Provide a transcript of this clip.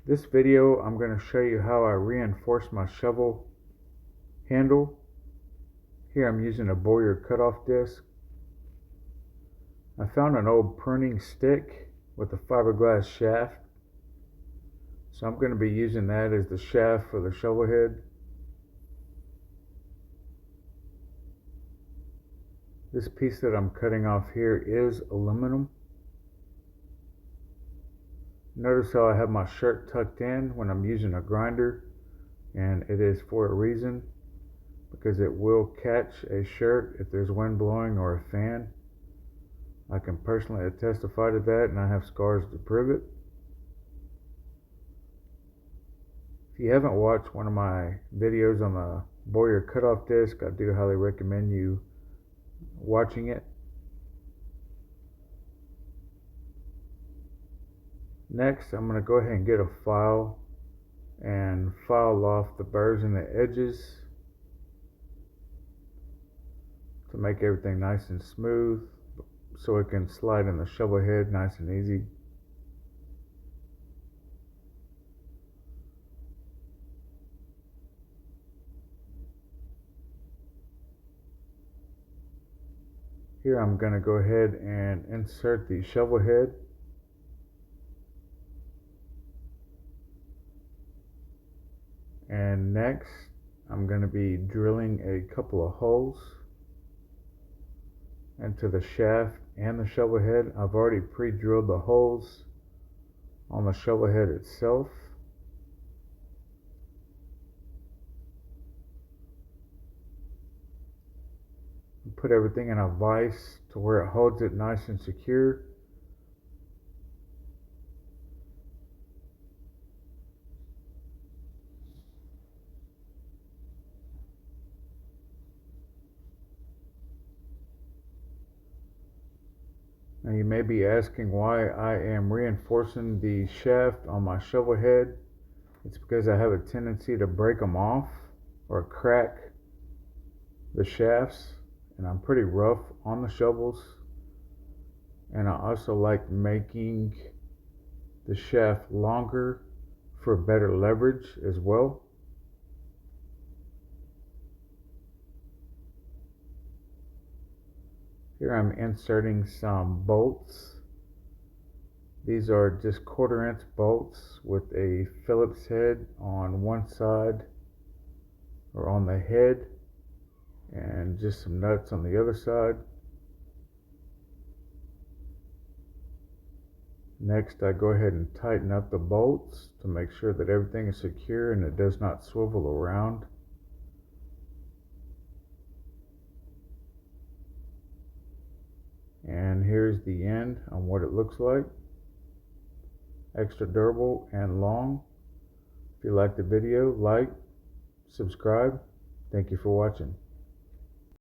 This video I'm going to show you how I reinforce my shovel handle. Here I'm using a Boyer cutoff disc. I found an old pruning stick with a fiberglass shaft, so I'm going to be using that as the shaft for the shovel head. This piece that I'm cutting off here is aluminum. Notice how I have my shirt tucked in when I'm using a grinder, and it is for a reason, because it will catch a shirt if there's wind blowing or a fan. I can personally testify to that, and I have scars to prove it. If you haven't watched one of my videos on the Boyer cutoff disc, I do highly recommend you watching it. Next, I'm going to go ahead and get a file and file off the burrs and the edges to make everything nice and smooth, so it can slide in the shovel head nice and easy. Here I'm going to go ahead and insert the shovel head. And next I'm going to be drilling a couple of holes into the shaft and the shovel head. I've already pre-drilled the holes on the shovel head itself. Put everything in a vise to where it holds it nice and secure. Now you may be asking why I am reinforcing the shaft on my shovel head. It's because I have a tendency to break them off or crack the shafts, and I'm pretty rough on the shovels. And I also like making the shaft longer for better leverage as well. Here I'm inserting some bolts. These are just 1/4" bolts with a Phillips head on one side, or on the head, and just some nuts on the other side. Next, I go ahead and tighten up the bolts to make sure that everything is secure and it does not swivel around. And here's the end on what it looks like. Extra durable and long. If you liked the video, like, subscribe. Thank you for watching.